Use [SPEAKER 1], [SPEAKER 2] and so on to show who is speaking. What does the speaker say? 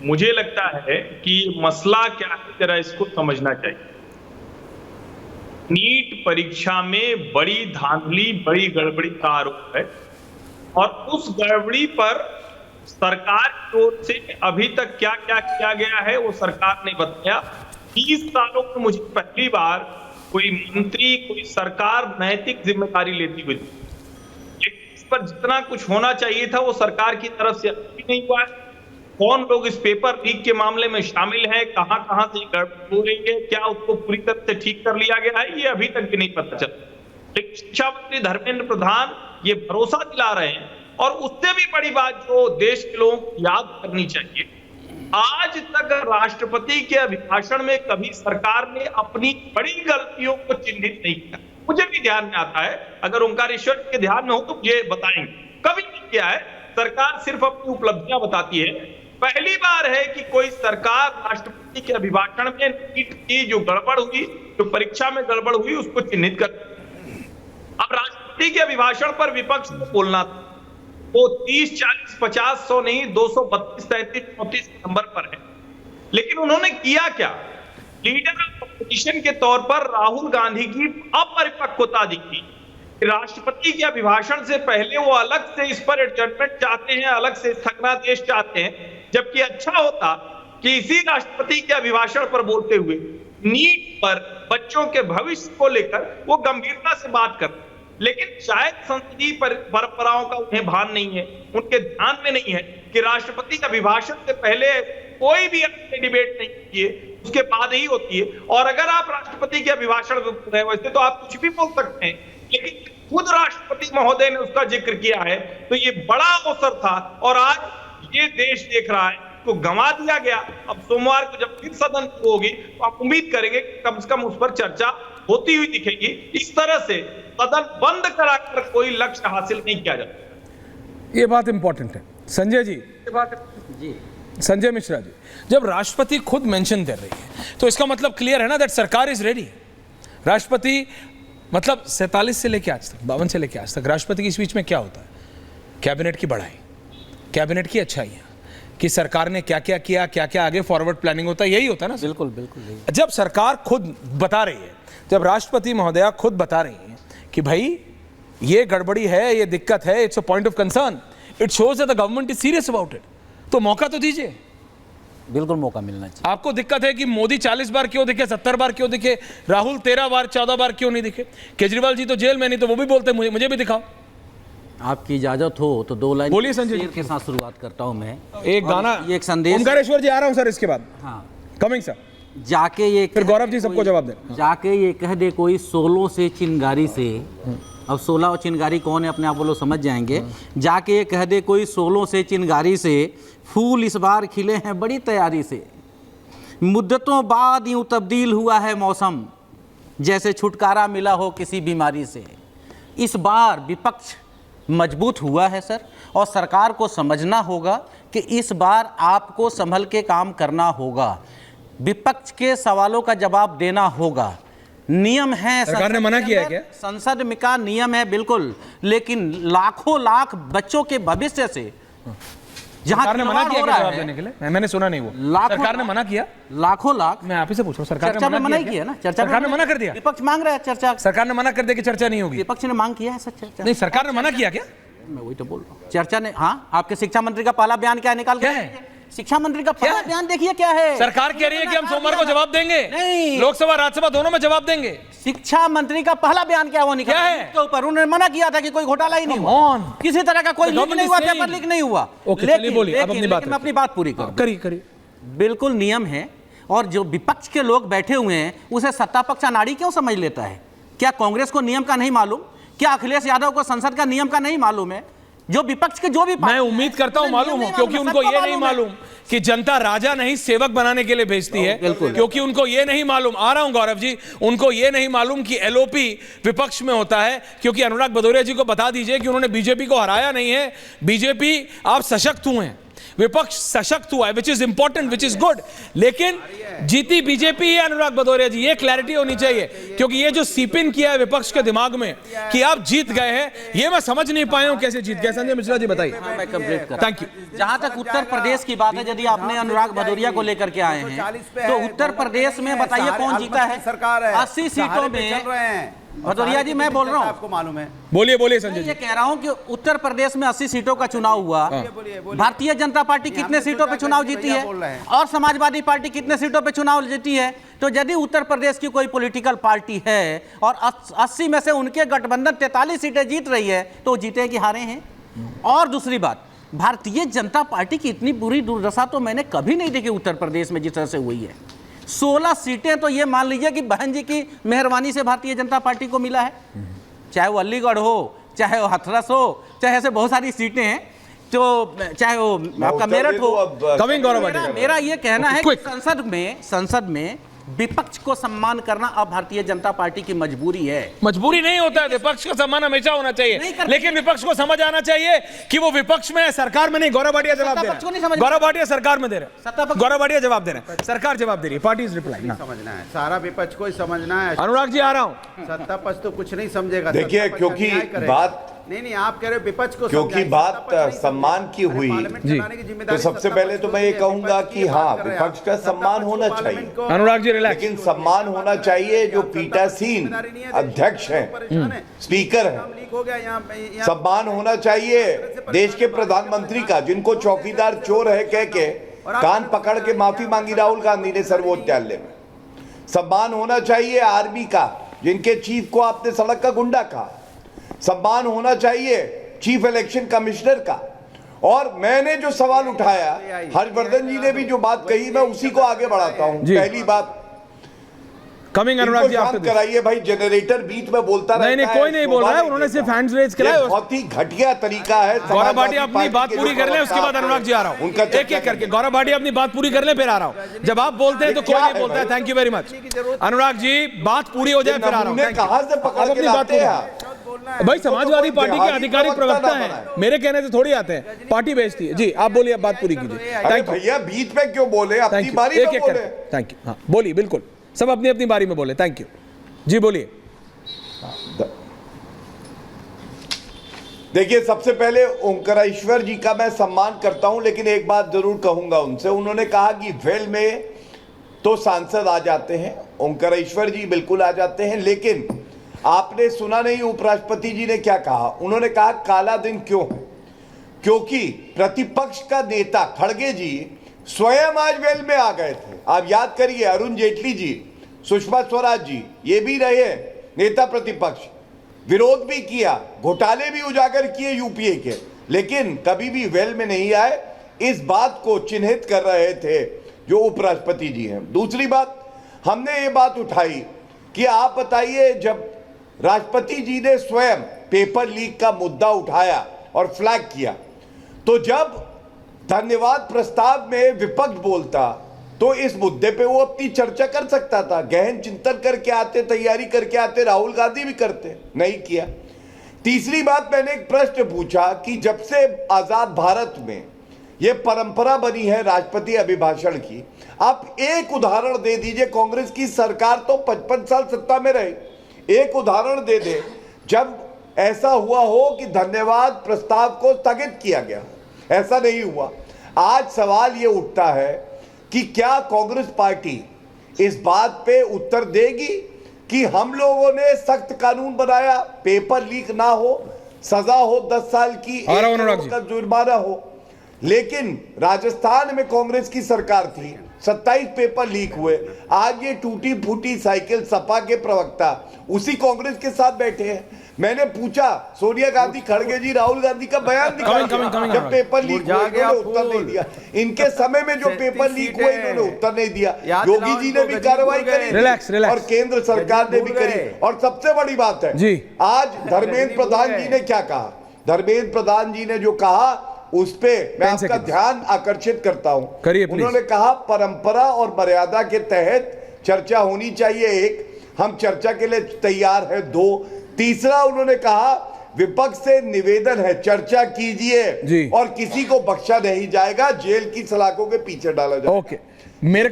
[SPEAKER 1] मुझे लगता है कि मसला क्या है, जरा इसको समझना चाहिए। नीट परीक्षा में बड़ी धांधली, बड़ी गड़बड़ी का आरोप है और उस गड़बड़ी पर सरकार की ओर से अभी तक क्या क्या किया गया है वो सरकार ने बताया। 20 सालों में मुझे पहली बार कोई मंत्री, कोई सरकार नैतिक जिम्मेदारी लेती हुई, इस पर जितना कुछ होना चाहिए था वो सरकार की तरफ से अभी नहीं हुआ है। कौन लोग इस पेपर लीक के मामले में शामिल है, कहां कहां से गड़बड़ हो रही है, क्या उसको पूरी तरह से ठीक कर लिया गया है, ये अभी तक भी नहीं पता चला। लेकिन शिक्षा मंत्री धर्मेंद्र प्रधान ये भरोसा दिला रहे हैं और उससे भी बड़ी बात जो देश के लोगों को याद करनी चाहिए, आज तक राष्ट्रपति के अभिभाषण में कभी सरकार ने अपनी बड़ी गलतियों को चिन्हित नहीं किया। मुझे भी ध्यान में आता है, अगर ओंकारेश्वर के ध्यान में हो तो मुझे बताएंगे, कभी नहीं किया है। सरकार सिर्फ अपनी उपलब्धियां बताती है। पहली बार है कि कोई सरकार राष्ट्रपति के अभिभाषण में नीट की जो गड़बड़ हुई, जो परीक्षा में गड़बड़ हुई, उसको चिन्हित कर। अब राष्ट्रपति के अभिभाषण पर विपक्ष को बोलना था, वो 30, 40, 50, 100 नहीं, 232, 33, 34 नंबर पर है। लेकिन उन्होंने किया क्या? लीडर ऑफ अपोजिशन के तौर पर राहुल गांधी की अपरिपक्वता दिखी। राष्ट्रपति के अभिभाषण से पहले वो अलग से इस पर एडजस्टमेंट चाहते हैं, अलग से स्थगनादेश चाहते हैं, जबकि अच्छा होता कि इसी राष्ट्रपति के अभिभाषण पर बोलते हुए नीट पर, बच्चों के भविष्य को लेकर वो गंभीरता से बात करते। लेकिन शायद संसदीय परंपराओं का उन्हें भान नहीं है, उनके ध्यान में नहीं है कि राष्ट्रपति के अभिभाषण से पहले कोई भी डिबेट नहीं किए, उसके बाद ही होती है। और अगर आप राष्ट्रपति के अभिभाषण में वैसे तो आप कुछ भी बोल सकते हैं, लेकिन खुद राष्ट्रपति महोदय ने उसका जिक्र किया है, तो ये बड़ा अवसर था और आज ये देश देख रहा है तो गंवा दिया गया। अब सोमवार को जब फिर सदन होगी तो आप उम्मीद करेंगे कि कम से कम उस पर चर्चा होती हुई दिखेगी। इस तरह से सदन बंद कराकर कोई लक्ष्य हासिल नहीं किया जाता।
[SPEAKER 2] ये बात इंपॉर्टेंट है। संजय जी, संजय मिश्रा जी, जब राष्ट्रपति खुद मेंशन कर रही है तो इसका मतलब क्लियर है ना दैट सरकार इज रेडी। राष्ट्रपति मतलब 47 से लेके आज तक, 52 से लेके आज तक राष्ट्रपति की स्पीच में क्या होता है? कैबिनेट की बढ़ाई, कैबिनेट की अच्छाइयाँ, कि सरकार ने क्या क्या किया, क्या क्या आगे फॉरवर्ड प्लानिंग होता है, यही होता है ना।
[SPEAKER 3] बिल्कुल बिल्कुल।
[SPEAKER 2] जब सरकार खुद बता रही है, जब राष्ट्रपति महोदया खुद बता रही हैं कि भाई ये गड़बड़ी है, ये दिक्कत है, it's a point of concern, it shows that the government is serious about it, तो मौका तो दीजिए।
[SPEAKER 3] बिल्कुल मौका मिलना चाहिए।
[SPEAKER 2] आपको दिक्कत है कि मोदी 40 बार क्यों दिखे, 70 बार क्यों दिखे, राहुल 13 बार 14 बार क्यों नहीं दिखे, केजरीवाल जी तो जेल में नहीं, तो वो भी बोलते हैं मुझे भी दिखाओ।
[SPEAKER 3] आपकी इजाजत हो तो 2 लाइन
[SPEAKER 2] बोलिए संजय जी
[SPEAKER 3] के साथ शुरुआत करता हूं मैं।
[SPEAKER 2] एक गाना,
[SPEAKER 3] एक संदेश।
[SPEAKER 2] ओंकारेश्वर जी आ रहा हूं सर, इसके बाद
[SPEAKER 3] हाँ,
[SPEAKER 2] कमिंग सर।
[SPEAKER 3] जाके ये
[SPEAKER 2] फिर गौरव जी सबको जवाब दे।
[SPEAKER 3] जाके ये कह दे कोई 16 से चिंगारी से, अब 16 और चिंगारी कौन है अपने आप वो लोग समझ जाएंगे। जाके ये कह दे कोई 16 से चिंगारी से, फूल इस बार खिले हैं बड़ी तैयारी से, मुद्दतों बाद यूं तब्दील हुआ है मौसम, जैसे छुटकारा मिला हो किसी बीमारी से। इस बार विपक्ष मजबूत हुआ है सर, और सरकार को समझना होगा कि इस बार आपको संभल के काम करना होगा, विपक्ष के सवालों का जवाब देना होगा। नियम है,
[SPEAKER 2] सरकार ने मना किया है क्या?
[SPEAKER 3] संसद में का नियम है बिल्कुल, लेकिन लाखों लाख बच्चों के भविष्य से जहां
[SPEAKER 2] सरकार ने मना किया
[SPEAKER 3] हो रहा
[SPEAKER 2] जवाब
[SPEAKER 3] है,
[SPEAKER 2] देने के लिए? मैंने सुना नहीं वो। सरकार ने मना किया,
[SPEAKER 3] लाखों लाख।
[SPEAKER 2] मैं आप ही से पूछ रहा हूं, सरकार
[SPEAKER 3] चर्चा
[SPEAKER 2] ने
[SPEAKER 3] में मना किया ना, चर्चा
[SPEAKER 2] सरकार ने मना कर दिया।
[SPEAKER 3] विपक्ष मांग रहा है चर्चा,
[SPEAKER 2] सरकार ने मना कर दिया कि चर्चा नहीं होगी।
[SPEAKER 3] विपक्ष ने मांग किया है सर चर्चा।
[SPEAKER 2] नहीं, सरकार ने मना किया क्या?
[SPEAKER 3] मैं वही तो बोल रहा हूँ, चर्चा ने। हाँ, आपके शिक्षा मंत्री का पहला बयान क्या निकाल
[SPEAKER 2] क्या
[SPEAKER 3] के
[SPEAKER 2] है?
[SPEAKER 3] शिक्षा मंत्री का पहला बयान देखिए क्या है।
[SPEAKER 2] सरकार कह रही है कि हम सोमवार को जवाब देंगे,
[SPEAKER 3] नहीं,
[SPEAKER 2] लोकसभा राज्यसभा दोनों में जवाब देंगे।
[SPEAKER 3] शिक्षा मंत्री का पहला बयान क्या वो निकाला
[SPEAKER 2] क्या है?
[SPEAKER 3] के ऊपर उन्होंने मना किया था कि कोई घोटाला ही नहीं हुआ, किसी तरह का कोई लीक नहीं हुआ, पेपर लीक नहीं हुआ। लेकिन मैं अपनी बात पूरी करिए। बिल्कुल नियम है, और जो विपक्ष के लोग बैठे हुए हैं उसे सत्ता पक्ष अनाड़ी क्यों समझ लेता है? क्या कांग्रेस को नियम का नहीं मालूम? क्या अखिलेश यादव को संसद का नियम का नहीं मालूम है? जो विपक्ष के जो भी,
[SPEAKER 2] मैं उम्मीद करता हूं मालूम हो, क्योंकि उनको ये नहीं मालूम कि जनता राजा नहीं सेवक बनाने के लिए भेजती है, क्योंकि उनको ये नहीं मालूम, आ रहा हूं गौरव जी, उनको ये नहीं मालूम कि एलओपी विपक्ष में होता है, क्योंकि अनुराग भदौरिया जी को बता दीजिए कि उन्होंने बीजेपी को हराया नहीं है। बीजेपी आप सशक्त हुए हैं, विपक्ष सशक्त हुआ है, which is important, which is good. लेकिन जीती बीजेपी है अनुराग भदौरिया जी, ये क्लैरिटी होनी चाहिए, क्योंकि ये जो सीपिन किया है विपक्ष के दिमाग में कि आप जीत गए हैं, ये मैं समझ नहीं पाया हूं कैसे जीत गए। संजय मिश्रा जी बताइए।
[SPEAKER 3] मैं कंप्लीट कर,
[SPEAKER 2] थैंक यू।
[SPEAKER 3] जहां तक उत्तर प्रदेश की बात है, यदि आपने अनुराग भदौरिया को लेकर के आए हैं, तो उत्तर प्रदेश में बताइए कौन जीता है?
[SPEAKER 4] सरकार है,
[SPEAKER 3] 80 सीटों में। भदौरिया जी मैं बोल रहा हूँ,
[SPEAKER 4] आपको मालूम है।
[SPEAKER 2] बोलिए बोलिए संजय
[SPEAKER 3] ये
[SPEAKER 2] जी।
[SPEAKER 3] कह रहा हूं कि उत्तर प्रदेश में 80 सीटों का चुनाव हुआ, भारतीय जनता पार्टी कितने सीटों पे चुनाव जीती है और समाजवादी पार्टी कितने सीटों पे चुनाव जीती है? तो यदि उत्तर प्रदेश की कोई पॉलिटिकल पार्टी है और 80 में से उनके गठबंधन 43 सीटें जीत रही है, तो वो जीते कि हारे हैं? और दूसरी बात, भारतीय जनता पार्टी की इतनी बुरी दुर्दशा तो मैंने कभी नहीं देखी उत्तर प्रदेश में जिस तरह से हुई है। 16 सीटें तो ये मान लीजिए कि बहन जी की मेहरबानी से भारतीय जनता पार्टी को मिला है, चाहे वो अलीगढ़ हो, चाहे वो हाथरस हो, चाहे ऐसे बहुत सारी सीटें हैं, तो चाहे वो आपका मेरठ हो।
[SPEAKER 2] कमिंग गौरव,
[SPEAKER 3] मेरा ये कहना है कि संसद में विपक्ष को सम्मान करना अब भारतीय जनता पार्टी की मजबूरी है।
[SPEAKER 2] मजबूरी नहीं होता है, विपक्ष का सम्मान हमेशा होना चाहिए, लेकिन विपक्ष को समझ आना चाहिए कि वो विपक्ष में है, सरकार में नहीं। गौरव भाटिया जवाब दे रहे हैं, गौरव भाटिया सरकार में दे रहे हैं, गौरव भाटिया जवाब दे रहे हैं, सरकार जवाब दे रही है, पार्टी इज रिप्लाई।
[SPEAKER 4] समझना है, सारा विपक्ष को ही समझना है।
[SPEAKER 2] अनुराग जी आ रहा हूं।
[SPEAKER 4] सत्ता पक्ष तो कुछ नहीं समझेगा।
[SPEAKER 5] देखिए, क्योंकि बात
[SPEAKER 4] नहीं, आप कह रहे हो विपक्ष को,
[SPEAKER 5] क्योंकि बात सम्मान की हुई
[SPEAKER 2] जी,
[SPEAKER 5] तो सबसे पहले तो मैं ये कहूंगा कि हाँ, विपक्ष का सम्मान होना चाहिए।
[SPEAKER 2] अनुराग जी रिलैक्स।
[SPEAKER 5] लेकिन सम्मान होना चाहिए जो पीठासीन अध्यक्ष हैं, स्पीकर हैं। सम्मान होना चाहिए देश के प्रधानमंत्री का, जिनको चौकीदार चोर है कह के कान पकड़ के माफी मांगी राहुल गांधी ने सर्वोच्च न्यायालय में। सम्मान होना चाहिए आर्मी का, जिनके चीफ को आपने सड़क का गुंडा कहा। सम्मान होना चाहिए चीफ इलेक्शन कमिश्नर का। और मैंने जो सवाल उठाया, हर्षवर्धन जी ने भी जो बात कही, मैं उसी को आगे बढ़ाता हूं। पहली बात,
[SPEAKER 2] कमिंग अनुराग जी आपको
[SPEAKER 5] कराइए भाई, जनरेटर बीच में बोलता रहता है।
[SPEAKER 2] नहीं, कोई नहीं बोल रहा है, उन्होंने सिर्फ हैंड्स रेज किया है।
[SPEAKER 5] बहुत ही घटिया तरीका है।
[SPEAKER 2] गौरव भाटिया अपनी बात पूरी कर ले, उसके बाद अनुराग जी आ रहा हूं। एक एक करके गौरव भाटिया अपनी बात पूरी कर ले, फिर आ रहा हूं। जब आप बोलते हैं तो कोई नहीं बोलता है। Thank you very much Anurag ji, बात पूरी हो जाए फिर आ रहा हूं।
[SPEAKER 5] कहां से पकड़ के लाते हैं
[SPEAKER 2] भाई? समाजवादी पार्टी के आधिकारिक प्रवक्ता हैं, मेरे कहने से थोड़ी आते हैं, पार्टी भेजती है। जी आप बोलिए, अब बात पूरी कीजिए। थैंक यू
[SPEAKER 5] भैया, बीच में क्यों बोले? अपनी बारी में बोले।
[SPEAKER 2] Thank you. हाँ बोलिए, बिल्कुल सब अपनी अपनी बारी में बोले। थैंक यू जी, बोलिए।
[SPEAKER 5] देखिए, सबसे पहले ओंकारेश्वर जी का मैं सम्मान करता हूं, लेकिन एक बात जरूर कहूंगा उनसे। उन्होंने कहा कि वेल में तो सांसद आ जाते हैं, ओंकारेश्वर जी बिल्कुल आ जाते हैं, लेकिन आपने सुना नहीं उपराष्ट्रपति जी ने क्या कहा? उन्होंने कहा काला दिन क्यों है? क्योंकि प्रतिपक्ष का नेता खड़गे जी स्वयं आज वेल में आ गए थे। आप याद करिए, अरुण जेटली जी, सुषमा स्वराज जी, ये भी रहे नेता प्रतिपक्ष, विरोध भी किया, घोटाले भी उजागर किए यूपीए के, लेकिन कभी भी वेल में नहीं आए। इस बात को चिन्हित कर रहे थे जो उपराष्ट्रपति जी हैं। दूसरी बात, हमने ये बात उठाई कि आप बताइए, जब राष्ट्रपति जी ने स्वयं पेपर लीक का मुद्दा उठाया और फ्लैग किया, तो जब धन्यवाद प्रस्ताव में विपक्ष बोलता तो इस मुद्दे पे वो अपनी चर्चा कर सकता था, गहन चिंतन करके आते, तैयारी करके आते, राहुल गांधी भी करते, नहीं किया। तीसरी बात, मैंने एक प्रश्न पूछा कि जब से आजाद भारत में ये परंपरा बनी है राष्ट्रपति अभिभाषण की, आप एक उदाहरण दे दीजिए। कांग्रेस की सरकार तो 55 साल सत्ता में रही, एक उदाहरण दे दे जब ऐसा हुआ हो कि धन्यवाद प्रस्ताव को स्थगित किया गया। ऐसा नहीं हुआ। आज सवाल ये उठता है कि क्या कांग्रेस पार्टी इस बात पे उत्तर देगी कि हम लोगों ने सख्त कानून बनाया, पेपर लीक ना हो, सजा हो 10 साल की, 1 करोड़ का जुर्माना हो, लेकिन राजस्थान में कांग्रेस की सरकार थी, 27 पेपर लीक हुए। आज ये टूटी फूटी साइकिल सपा के प्रवक्ता उसी कांग्रेस के साथ बैठे हैं। मैंने पूछा, सोनिया गांधी, खड़गे जी राहुल गांधी का बयान दिखाया जब पेपर लीक हुए, इन्होंने उत्तर नहीं दिया। इनके समय में जो पेपर लीक हुए, इन्होंने उत्तर नहीं दिया। योगी जी ने भी कार्रवाई करी और केंद्र सरकार ने भी करी। और सबसे बड़ी बात है, आज धर्मेंद्र प्रधान जी ने क्या कहा? धर्मेंद्र प्रधान जी ने जो कहा उस पे मैं आपका ध्यान आकर्षित करता हूं। उन्होंने कहा परंपरा और मर्यादा के तहत चर्चा होनी चाहिए। एक, हम चर्चा के लिए तैयार है। 2, तीसरा उन्होंने कहा विपक्ष से निवेदन है, चर्चा
[SPEAKER 2] जी।
[SPEAKER 5] कीजिए और किसी को बख्शा नहीं जाएगा, जेल की सलाखों के पीछे डाला जाएगा।
[SPEAKER 2] ओके, मेरे